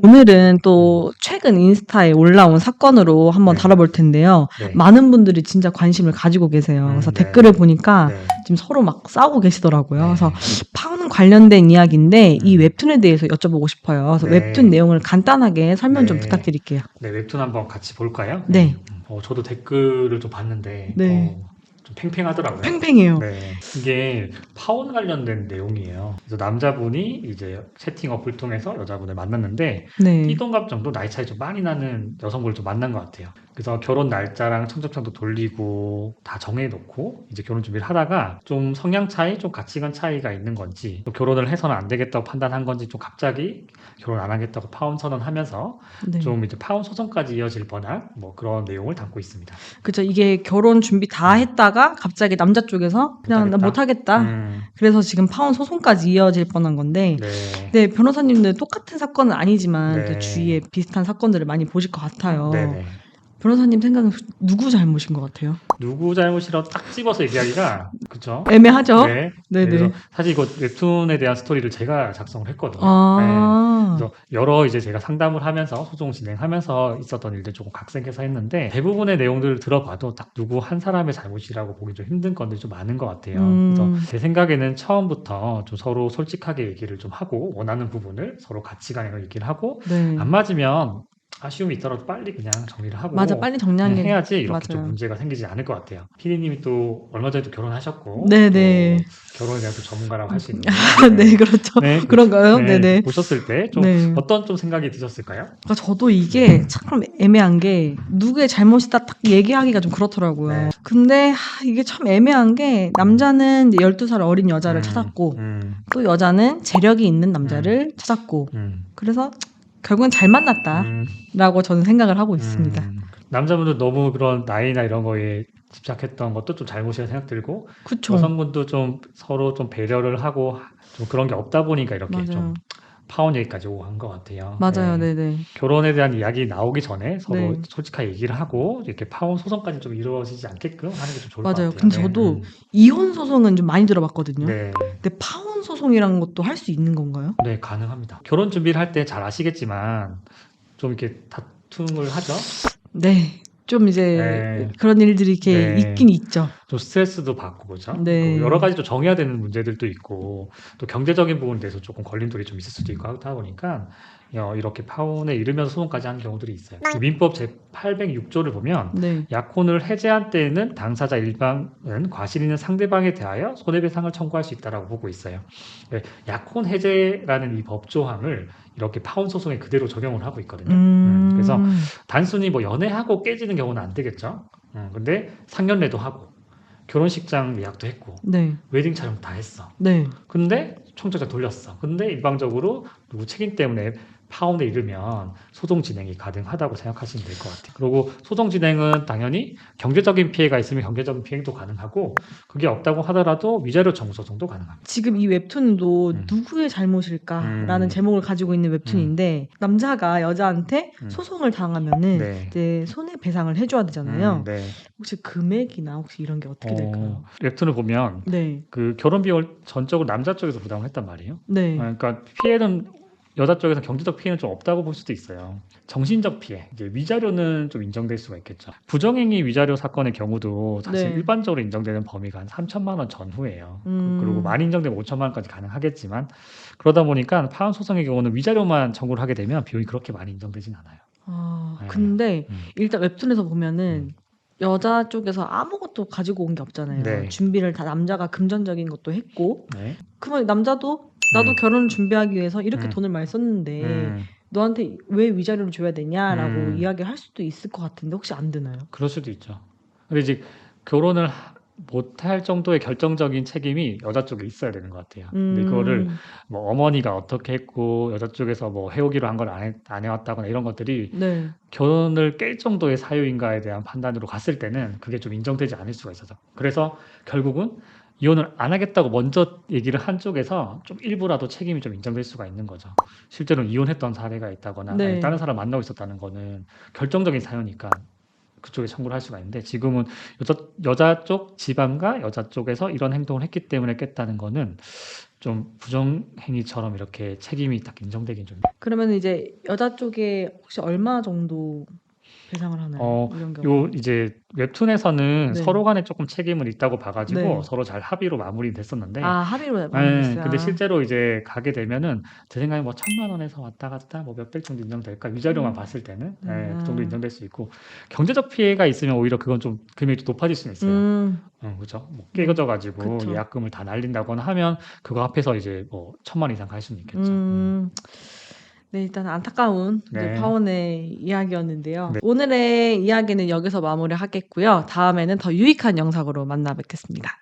오늘은 음. 또 최근 인스타에 올라온 사건으로 한번 네. 다뤄볼 텐데요. 네. 많은 분들이 진짜 관심을 가지고 계세요. 그래서 네. 댓글을 보니까 네. 지금 서로 막 싸우고 계시더라고요. 네. 그래서 파운 관련된 이야기인데 이 음. 웹툰에 대해서 여쭤보고 싶어요. 그래서 네. 웹툰 내용을 간단하게 설명 좀 네. 부탁드릴게요. 네, 웹툰 한번 같이 볼까요? 네. 저도 댓글을 좀 봤는데, 네. 좀 팽팽하더라고요. 팽팽해요. 네. 이게 파혼 관련된 내용이에요. 그래서 남자분이 이제 채팅 어플 통해서 여자분을 만났는데, 네. 띠동갑 정도 나이 차이 좀 많이 나는 여성분을 좀 만난 것 같아요. 그래서 결혼 날짜랑 청첩장도 돌리고 다 정해놓고 이제 결혼 준비를 하다가 좀 성향 차이, 좀 가치관 차이가 있는 건지, 또 결혼을 해서는 안 되겠다고 판단한 건지 좀 갑자기 결혼 안 하겠다고 파혼 선언하면서 네. 좀 이제 파혼 소송까지 이어질 뻔한 뭐 그런 내용을 담고 있습니다. 그쵸. 이게 결혼 준비 다 했다가 갑자기 남자 쪽에서 그냥 나 못하겠다. 그래서 지금 파혼 소송까지 이어질 뻔한 건데, 네. 네, 변호사님들 똑같은 사건은 아니지만 또 네. 주위에 비슷한 사건들을 많이 보실 것 같아요. 네네. 변호사님 생각은 누구 잘못인 것 같아요? 누구 잘못이라고 딱 집어서 얘기하기가 그쵸? 애매하죠? 네. 네네. 그래서 사실 이거 웹툰에 대한 스토리를 제가 작성을 했거든요. 아, 그래서 여러 이제 제가 상담을 하면서 소송 진행하면서 있었던 일들 조금 각색해서 했는데 대부분의 내용들을 들어봐도 딱 누구 한 사람의 잘못이라고 보기 좀 힘든 건들이 좀 많은 것 같아요. 그래서 제 생각에는 처음부터 좀 서로 솔직하게 얘기를 좀 하고 원하는 부분을 서로 가치관을 얘기를 하고 네. 안 맞으면 아쉬움이 있더라도 빨리 그냥 정리를 하고 맞아, 빨리 정리하는 게 해야지 이렇게 좀 맞아요. 문제가 생기지 않을 것 같아요. 피디님이 또 얼마 전에도 결혼하셨고 네네. 또 결혼에 대한 또 전문가라고 할 수 있는데 네, 그렇죠. 네, 그런가요? 네, 네네. 보셨을 때 좀 네. 어떤 좀 생각이 드셨을까요? 그러니까 저도 이게 참 애매한 게 누구의 잘못이다 딱 얘기하기가 좀 그렇더라고요. 네. 근데 이게 참 애매한 게 남자는 이제 12살 어린 여자를 음, 찾았고 음, 또 여자는 재력이 있는 남자를 찾았고 그래서 결국은 잘 만났다라고 저는 생각을 하고 있습니다. 남자분도 너무 그런 나이나 이런 거에 집착했던 것도 좀 잘못이라 생각 들고 그쵸. 여성분도 좀 서로 좀 배려를 하고 좀 그런 게 없다 보니까 이렇게 좀 맞아요. 파혼 얘기까지 오고 한 것 같아요. 맞아요. 네. 네네. 결혼에 대한 이야기 나오기 전에 서로 네. 솔직하게 얘기를 하고 이렇게 파혼 소송까지 좀 이루어지지 않게끔 하는 게 좀 좋을 것 맞아요. 같아요. 근데 네. 저도 이혼 소송은 좀 많이 들어봤거든요. 네. 근데 파혼 소송이라는 것도 할 수 있는 건가요? 네, 가능합니다. 결혼 준비를 할 때 잘 아시겠지만 좀 이렇게 다툼을 하죠. 네. 좀 이제 네. 그런 일들이 이렇게 네. 있긴 있죠. 좀 스트레스도 받고 그죠? 네. 여러 가지 또 정해야 되는 문제들도 있고 또 경제적인 부분에 대해서 조금 걸림돌이 좀 있을 수도 있고 하다 보니까 이렇게 파혼에 이르면서 소송까지 하는 경우들이 있어요. 그 민법 제806조를 보면 네. 약혼을 해제한 때에는 당사자 일방은 과실 있는 상대방에 대하여 손해배상을 청구할 수 있다라고 보고 있어요. 네, 약혼 해제라는 이 법조항을 이렇게 파혼 소송에 그대로 적용을 하고 있거든요. 그래서 단순히 뭐 연애하고 깨지는 경우는 안 되겠죠. 근데 상견례도 하고 결혼식장 예약도 했고 네. 웨딩 촬영 다 했어. 네. 근데 청첩장 돌렸어. 근데 일방적으로 누구 책임 때문에 파혼에 이르면 소송 진행이 가능하다고 생각하시면 될 것 같아요. 그리고 소송 진행은 당연히 경제적인 피해가 있으면 경제적인 피해도 가능하고 그게 없다고 하더라도 위자료 청구 소송도 가능합니다. 지금 이 웹툰도 음. 누구의 잘못일까라는 음. 제목을 가지고 있는 웹툰인데 남자가 여자한테 소송을 당하면은 네. 이제 손해배상을 해줘야 되잖아요. 네. 혹시 금액이나 혹시 이런 게 어떻게 될까요? 웹툰을 보면 네. 그 결혼 비용을 전적으로 남자 쪽에서 부담을 했단 말이에요. 네. 그러니까 피해는 여자 쪽에서 경제적 피해는 좀 없다고 볼 수도 있어요. 정신적 피해, 이제 위자료는 좀 인정될 수가 있겠죠. 부정행위 위자료 사건의 경우도 사실 네. 일반적으로 인정되는 범위가 한 3천만 원 전후예요. 그리고 음. 많이 인정되면 5천만 원까지 가능하겠지만 그러다 보니까 파혼 소송의 경우는 위자료만 청구를 하게 되면 비용이 그렇게 많이 인정되진 않아요. 네. 근데 일단 웹툰에서 보면은 여자 쪽에서 아무것도 가지고 온 게 없잖아요. 네. 준비를 다 남자가 금전적인 것도 했고 네. 그러면 남자도 나도 결혼을 준비하기 위해서 이렇게 돈을 많이 썼는데 음. 너한테 왜 위자료를 줘야 되냐라고 음. 이야기를 할 수도 있을 것 같은데 혹시 안 되나요? 그럴 수도 있죠. 근데 이제 결혼을 못할 정도의 결정적인 책임이 여자 쪽에 있어야 되는 것 같아요. 근데 그거를 뭐 어머니가 어떻게 했고 여자 쪽에서 뭐 해오기로 한 걸 안 해왔다거나 이런 것들이 네. 결혼을 깰 정도의 사유인가에 대한 판단으로 갔을 때는 그게 좀 인정되지 않을 수가 있어서 그래서 결국은 이혼을 안 하겠다고 먼저 얘기를 한 쪽에서 좀 일부라도 책임이 좀 인정될 수가 있는 거죠. 실제로 이혼했던 사례가 있다거나 아니 네. 다른 사람 만나고 있었다는 거는 결정적인 사유니까 그쪽에 청구를 할 수가 있는데 지금은 여자 쪽 지방과 여자 쪽에서 이런 행동을 했기 때문에 깼다는 거는 좀 부정행위처럼 이렇게 책임이 딱 인정되긴 좀. 그러면 이제 여자 쪽에 혹시 얼마 정도 배상을 하나요? 이런 요 경우. 이제 웹툰에서는 네. 서로 간에 조금 책임을 있다고 봐가지고 네. 서로 잘 합의로 마무리됐었는데, 합의로 예, 마무리됐어요. 근데 실제로 이제 가게 되면은 제 생각에 뭐 1,000만 원에서 왔다 갔다 뭐 몇백 정도 인정될까? 위자료만 봤을 때는 그 정도 인정될 수 있고, 경제적 피해가 있으면 오히려 그건 좀 금액이 좀 높아질 수는 있어요. 그죠? 뭐 깨져가지고 그쵸. 예약금을 다 날린다거나 하면 그거 합해서 이제 뭐 1,000만 원 이상 갈 수는 있겠죠. 네, 일단 안타까운 이제 네. 파혼의 이야기였는데요. 네. 오늘의 이야기는 여기서 마무리하겠고요. 다음에는 더 유익한 영상으로 만나 뵙겠습니다.